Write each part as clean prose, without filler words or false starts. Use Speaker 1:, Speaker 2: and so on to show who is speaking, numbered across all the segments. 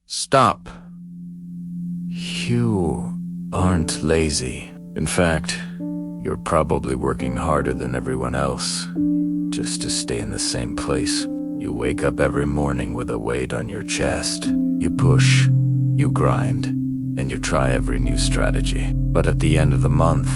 Speaker 1: Stop. You aren't lazy. In fact, you're probably working harder than everyone else, just to stay in the same place. You wake up every morning with a weight on your chest. You push, you grind, and you try every new strategy. But at the end of the month,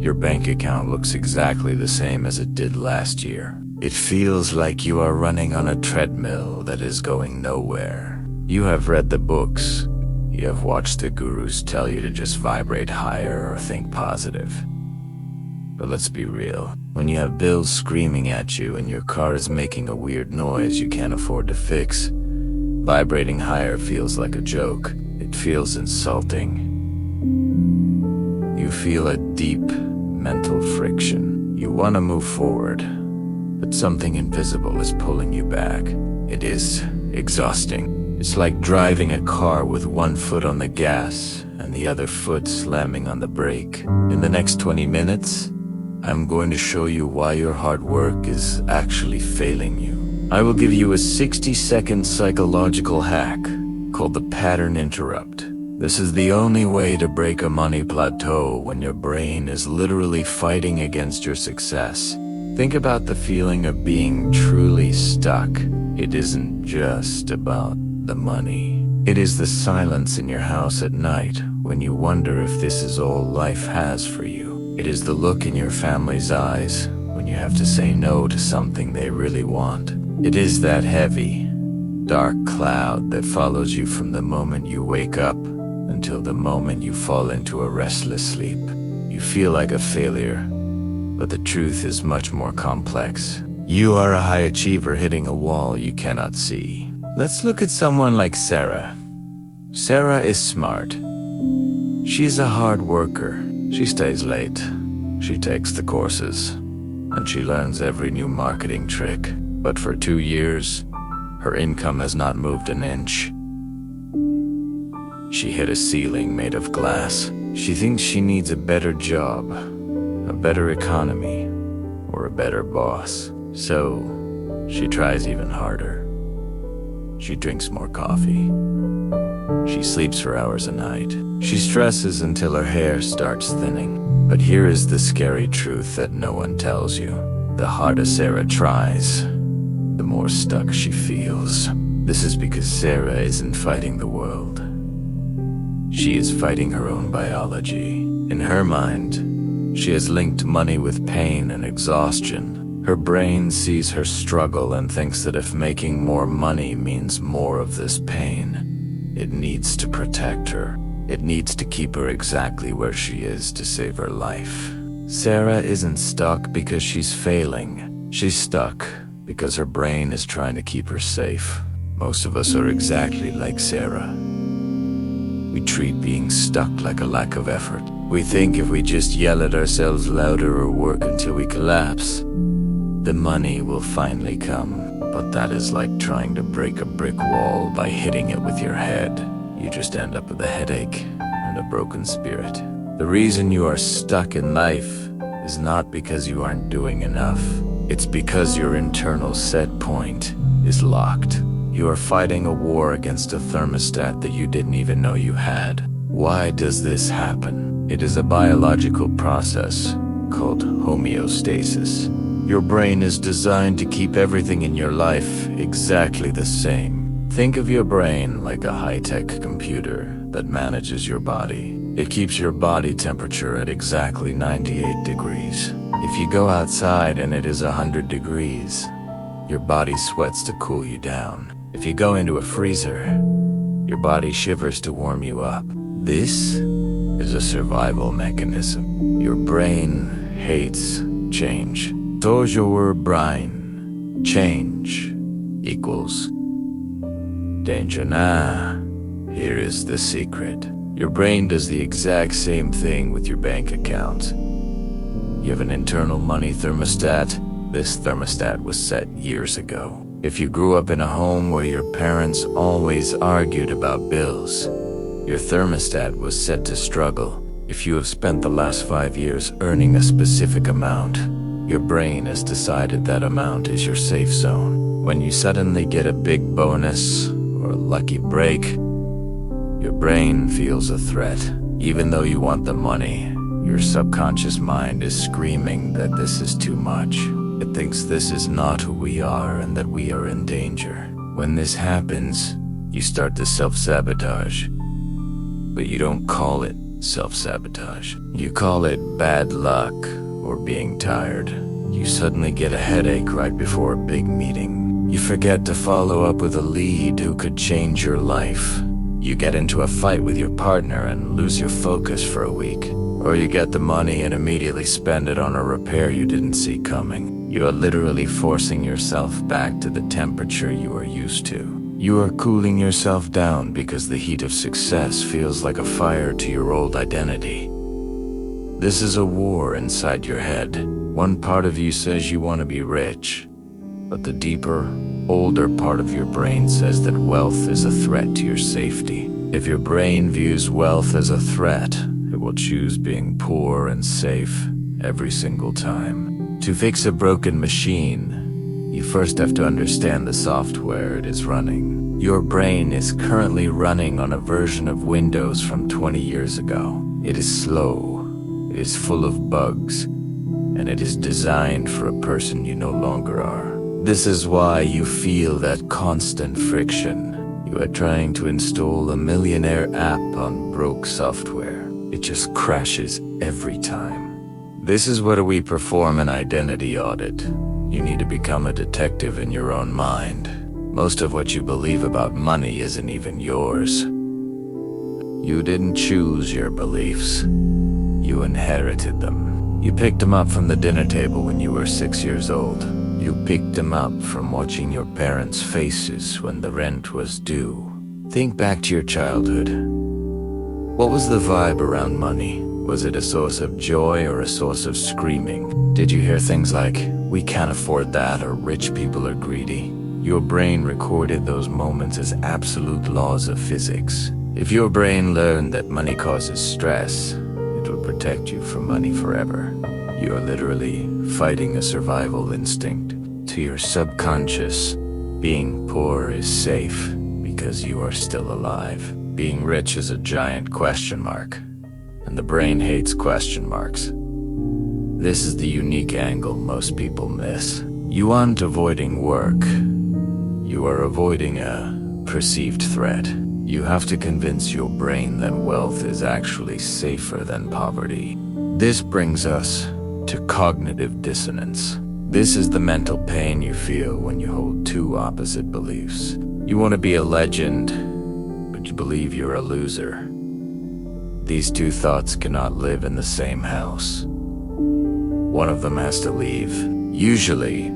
Speaker 1: your bank account looks exactly the same as it did last year. It feels like you are running on a treadmill that is going nowhere. You have read the books. You have watched the gurus tell you to just vibrate higher or think positive. But let's be real. When you have bills screaming at you and your car is making a weird noise you can't afford to fix, vibrating higher feels like a joke. It feels insulting. You feel a deep mental friction. You want to move forward, but something invisible is pulling you back. It is exhausting. It's like driving a car with one foot on the gas and the other foot slamming on the brake. In the next 20 minutes, I'm going to show you why your hard work is actually failing you. I will give you a 60-second psychological hack called the pattern interrupt. This is the only way to break a money plateau when your brain is literally fighting against your success. Think about the feeling of being truly stuck. It isn't just about the money. It is the silence in your house at night when you wonder if this is all life has for you. It is the look in your family's eyes when you have to say no to something they really want. It is that heavy, dark cloud that follows you from the moment you wake up until the moment you fall into a restless sleep. You feel like a failure, but the truth is much more complex. You are a high achiever hitting a wall you cannot see. Let's look at someone like Sarah. Sarah is smart. She's a hard worker. She stays late. She takes the courses, and she learns every new marketing trick. But for 2 years, her income has not moved an inch. She hit a ceiling made of glass. She thinks she needs a better job, a better economy, or a better boss. So, she tries even harder. She drinks more coffee. She sleeps for hours a night. She stresses until her hair starts thinning. But here is the scary truth that no one tells you. The harder Sarah tries, the more stuck she feels. This is because Sarah isn't fighting the world. She is fighting her own biology. In her mind, she has linked money with pain and exhaustion. Her brain sees her struggle and thinks that if making more money means more of this pain, it needs to protect her. It needs to keep her exactly where she is to save her life. Sarah isn't stuck because she's failing. She's stuck because her brain is trying to keep her safe. Most of us are exactly like Sarah. We treat being stuck like a lack of effort. We think if we just yell at ourselves louder or work until we collapse, the money will finally come. But that is like trying to break a brick wall by hitting it with your head. You just end up with a headache and a broken spirit. The reason you are stuck in life is not because you aren't doing enough. It's because your internal set point is locked. You are fighting a war against a thermostat that you didn't even know you had. Why does this happen? It is a biological process called homeostasis. Your brain is designed to keep everything in your life exactly the same. Think of your brain like a high-tech computer that manages your body. It keeps your body temperature at exactly 98 degrees. If you go outside and it is 100 degrees, your body sweats to cool you down. If you go into a freezer, your body shivers to warm you up. This is a survival mechanism. Your brain hates change. So your brain change equals danger. Here is the secret. Your brain does the exact same thing with your bank account. You have an internal money thermostat. This thermostat was set years ago. If you grew up in a home where your parents always argued about bills, your thermostat was set to struggle. If you have spent the last 5 years earning a specific amount, your brain has decided that amount is your safe zone. When you suddenly get a big bonus or a lucky break, your brain feels a threat. Even though you want the money, your subconscious mind is screaming that this is too much. It thinks this is not who we are and that we are in danger. When this happens, you start to self-sabotage. But you don't call it self-sabotage. You call it bad luck or being tired. You suddenly get a headache right before a big meeting. You forget to follow up with a lead who could change your life. You get into a fight with your partner and lose your focus for a week. Or you get the money and immediately spend it on a repair you didn't see coming. You are literally forcing yourself back to the temperature you are used to. You are cooling yourself down because the heat of success feels like a fire to your old identity. This is a war inside your head. One part of you says you want to be rich, but the deeper, older part of your brain says that wealth is a threat to your safety. If your brain views wealth as a threat, it will choose being poor and safe every single time. To fix a broken machine, you first have to understand the software it is running. Your brain is currently running on a version of Windows from 20 years ago. It is slow, it is full of bugs, and it is designed for a person you no longer are. This is why you feel that constant friction. You are trying to install a millionaire app on broke software. It just crashes every time. This is where we perform an identity audit. You need to become a detective in your own mind. Most of what you believe about money isn't even yours. You didn't choose your beliefs. You inherited them. You picked them up from the dinner table when you were 6 years old. You picked them up from watching your parents' faces when the rent was due. Think back to your childhood. What was the vibe around money? Was it a source of joy or a source of screaming? Did you hear things like, "We can't afford that," or "Rich people are greedy"? Your brain recorded those moments as absolute laws of physics. If your brain learned that money causes stress, it would protect you from money forever. You are literally fighting a survival instinct. To your subconscious, being poor is safe because you are still alive. Being rich is a giant question mark, and the brain hates question marks. This is the unique angle most people miss. You aren't avoiding work. You are avoiding a perceived threat. You have to convince your brain that wealth is actually safer than poverty. This brings us to cognitive dissonance. This is the mental pain you feel when you hold two opposite beliefs. You want to be a legend, but you believe you're a loser. These two thoughts cannot live in the same house. One of them has to leave. Usually,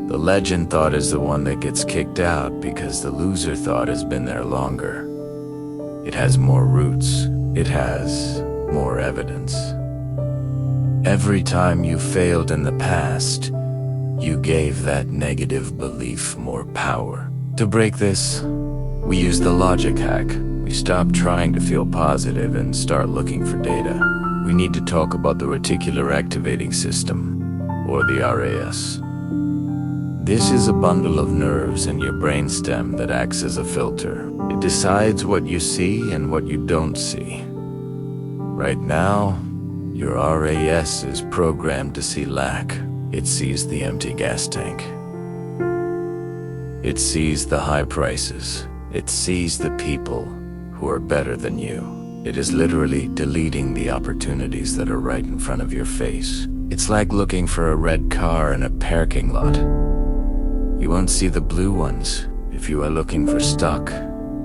Speaker 1: the legend thought is the one that gets kicked out because the loser thought has been there longer. It has more roots. It has more evidence. Every time you failed in the past, you gave that negative belief more power. To break this, we use the logic hack. We stop trying to feel positive and start looking for data. We need to talk about the reticular activating system, or the RAS. This is a bundle of nerves in your brainstem that acts as a filter. It decides what you see and what you don't see. Right now, your RAS is programmed to see lack. It sees the empty gas tank. It sees the high prices. It sees the people who are better than you. It is literally deleting the opportunities that are right in front of your face. It's like looking for a red car in a parking lot. You won't see the blue ones. If you are looking for stuck,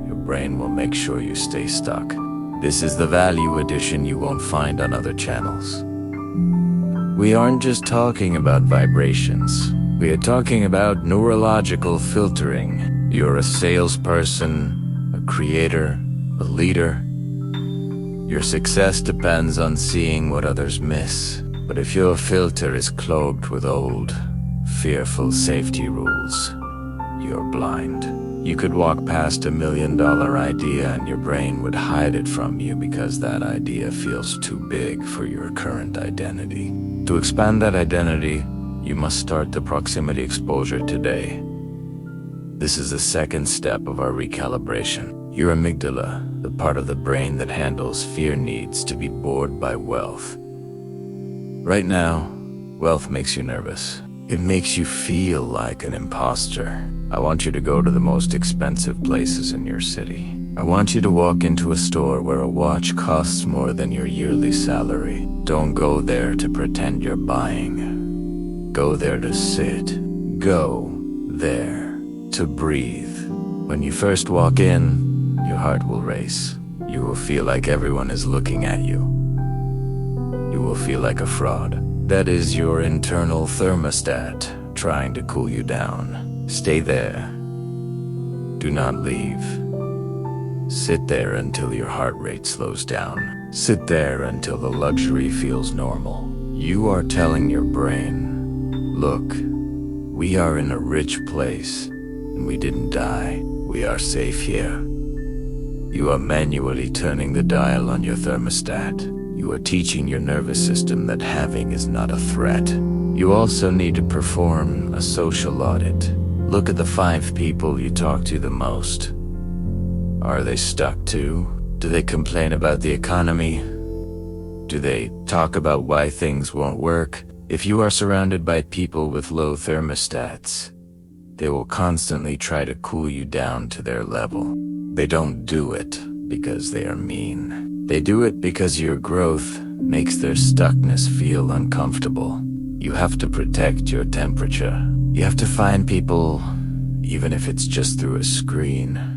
Speaker 1: your brain will make sure you stay stuck. This is the value addition you won't find on other channels. We aren't just talking about vibrations. We are talking about neurological filtering. You're a salesperson, a creator, a leader. Your success depends on seeing what others miss. But if your filter is clogged with old, fearful safety rules, you're blind. You could walk past $1 million idea and your brain would hide it from you because that idea feels too big for your current identity. To expand that identity, you must start the proximity exposure today. This is the second step of our recalibration. Your amygdala, the part of the brain that handles fear, needs to be bored by wealth. Right now, wealth makes you nervous. It makes you feel like an imposter. I want you to go to the most expensive places in your city. I want you to walk into a store where a watch costs more than your yearly salary. Don't go there to pretend you're buying. Go there to sit. Go there to breathe. When you first walk in, your heart will race. You will feel like everyone is looking at you. You will feel like a fraud. That is your internal thermostat trying to cool you down. Stay there. Do not leave. Sit there until your heart rate slows down. Sit there until the luxury feels normal. You are telling your brain, look, we are in a rich place, and we didn't die. We are safe here. You are manually turning the dial on your thermostat. You are teaching your nervous system that having is not a threat. You also need to perform a social audit. Look at the 5 people you talk to the most. Are they stuck too? Do they complain about the economy? Do they talk about why things won't work? If you are surrounded by people with low thermostats, they will constantly try to cool you down to their level. They don't do it because they are mean. They do it because your growth makes their stuckness feel uncomfortable. You have to protect your temperature. You have to find people, even if it's just through a screen,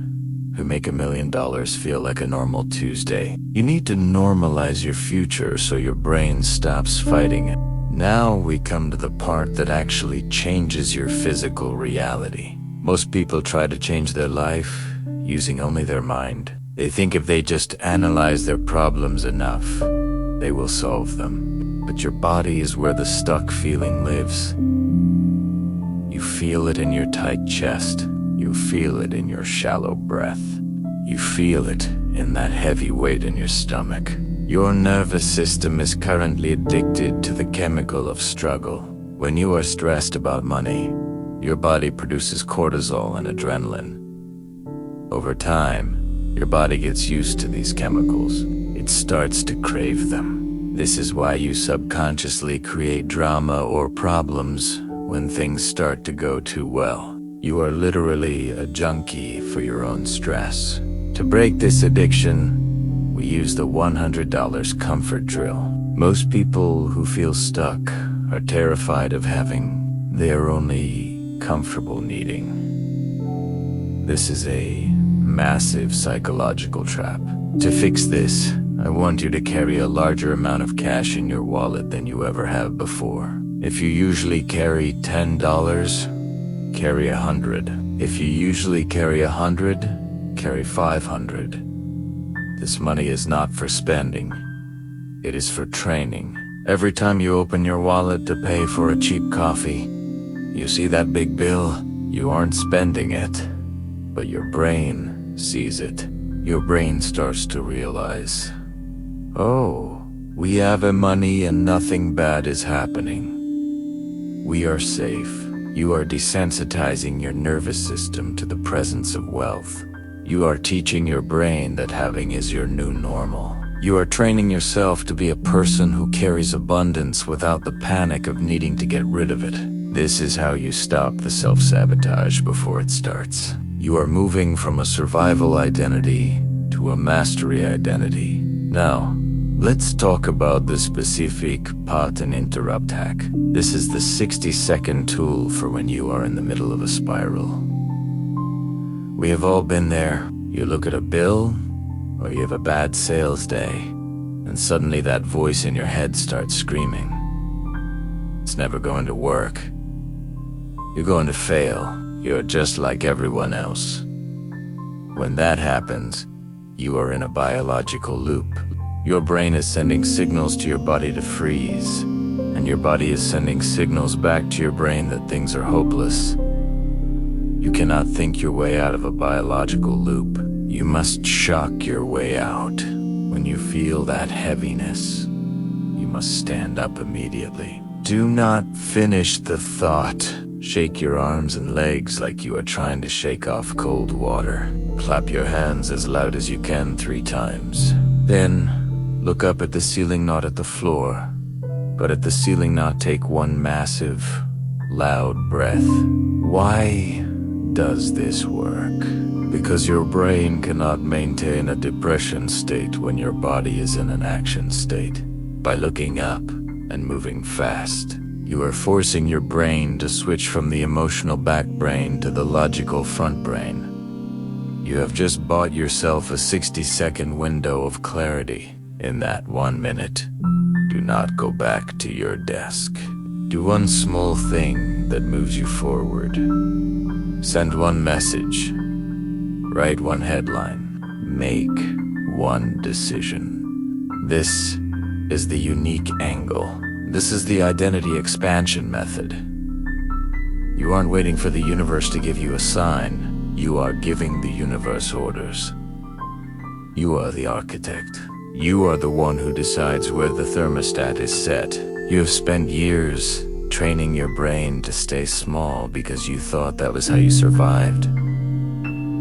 Speaker 1: who make $1 million feel like a normal Tuesday. You need to normalize your future so your brain stops fighting it. Now we come to the part that actually changes your physical reality. Most people try to change their life using only their mind. They think if they just analyze their problems enough, they will solve them. But your body is where the stuck feeling lives. You feel it in your tight chest. You feel it in your shallow breath. You feel it in that heavy weight in your stomach. Your nervous system is currently addicted to the chemical of struggle. When you are stressed about money, your body produces cortisol and adrenaline. Over time, your body gets used to these chemicals. It starts to crave them. This is why you subconsciously create drama or problems when things start to go too well. You are literally a junkie for your own stress. To break this addiction, we use the $100 comfort drill. Most people who feel stuck are terrified of having their only comfortable needing. This is a massive psychological trap. To fix this, I want you to carry a larger amount of cash in your wallet than you ever have before. If you usually carry $10, carry 100. If you usually carry 100, carry 500. This money is not for spending. It is for training. Every time you open your wallet to pay for a cheap coffee, you see that big bill, you aren't spending it, but your brain sees it. Your brain starts to realize, oh, we have money and nothing bad is happening. We are safe. You are desensitizing your nervous system to the presence of wealth. You are teaching your brain that having is your new normal. You are training yourself to be a person who carries abundance without the panic of needing to get rid of it. This is how you stop the self-sabotage before it starts. You are moving from a survival identity to a mastery identity. Now, let's talk about the specific pause and interrupt hack. This is the 60-second tool for when you are in the middle of a spiral. We have all been there. You look at a bill, or you have a bad sales day, and suddenly that voice in your head starts screaming. It's never going to work. You're going to fail. You're just like everyone else. When that happens, you are in a biological loop. Your brain is sending signals to your body to freeze, and your body is sending signals back to your brain that things are hopeless. You cannot think your way out of a biological loop. You must shock your way out. When you feel that heaviness, you must stand up immediately. Do not finish the thought. Shake your arms and legs like you are trying to shake off cold water. Clap your hands as loud as you can 3 times. Then, look up at the ceiling, not at the floor, but at the ceiling. Now take one massive, loud breath. Why does this work? Because your brain cannot maintain a depression state when your body is in an action state. By looking up and moving fast, you are forcing your brain to switch from the emotional back brain to the logical front brain. You have just bought yourself a 60-second window of clarity. In that 1 minute, do not go back to your desk. Do one small thing that moves you forward. Send one message. Write one headline. Make one decision. This is the unique angle. This is the identity expansion method. You aren't waiting for the universe to give you a sign. You are giving the universe orders. You are the architect. You are the one who decides where the thermostat is set. You have spent years training your brain to stay small because you thought that was how you survived.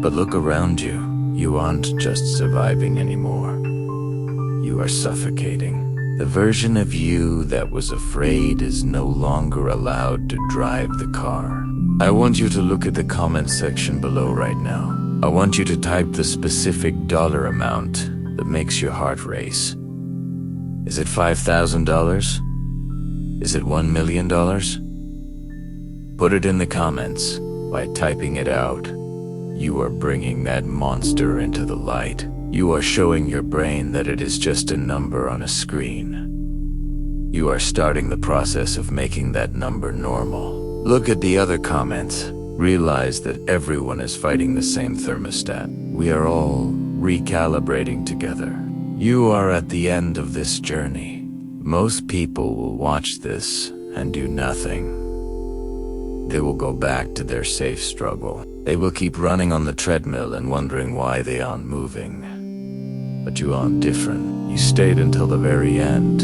Speaker 1: But look around you. You aren't just surviving anymore. You are suffocating. The version of you that was afraid is no longer allowed to drive the car. I want you to look at the comment section below right now. I want you to type the specific dollar amount that makes your heart race. Is it $5,000? Is it $1 million? Put it in the comments. By typing it out, you are bringing that monster into the light. You are showing your brain that it is just a number on a screen. You are starting the process of making that number normal. Look at the other comments. Realize that everyone is fighting the same thermostat. We are all recalibrating together. You are at the end of this journey. Most people will watch this and do nothing. They will go back to their safe struggle. They will keep running on the treadmill and wondering why they aren't moving. But you aren't different. You stayed until the very end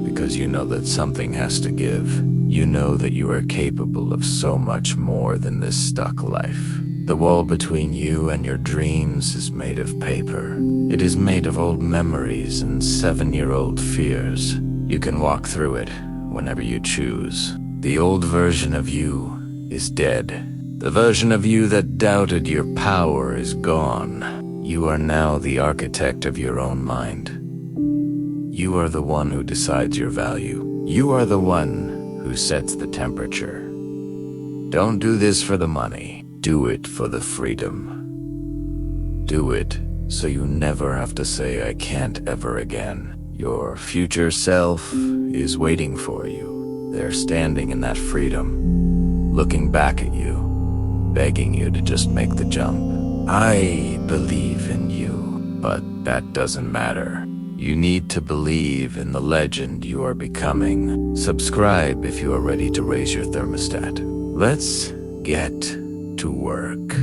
Speaker 1: because you know that something has to give. You know that you are capable of so much more than this stuck life. The wall between you and your dreams is made of paper. It is made of old memories and 7-year-old fears. You can walk through it whenever you choose. The old version of you is dead. The version of you that doubted your power is gone. You are now the architect of your own mind. You are the one who decides your value. You are the one who sets the temperature. Don't do this for the money. Do it for the freedom. Do it so you never have to say, "I can't ever again." Your future self is waiting for you. They're standing in that freedom, looking back at you, begging you to just make the jump. I believe in you, but that doesn't matter. You need to believe in the legend you are becoming. Subscribe if you are ready to raise your thermostat. Let's get to work.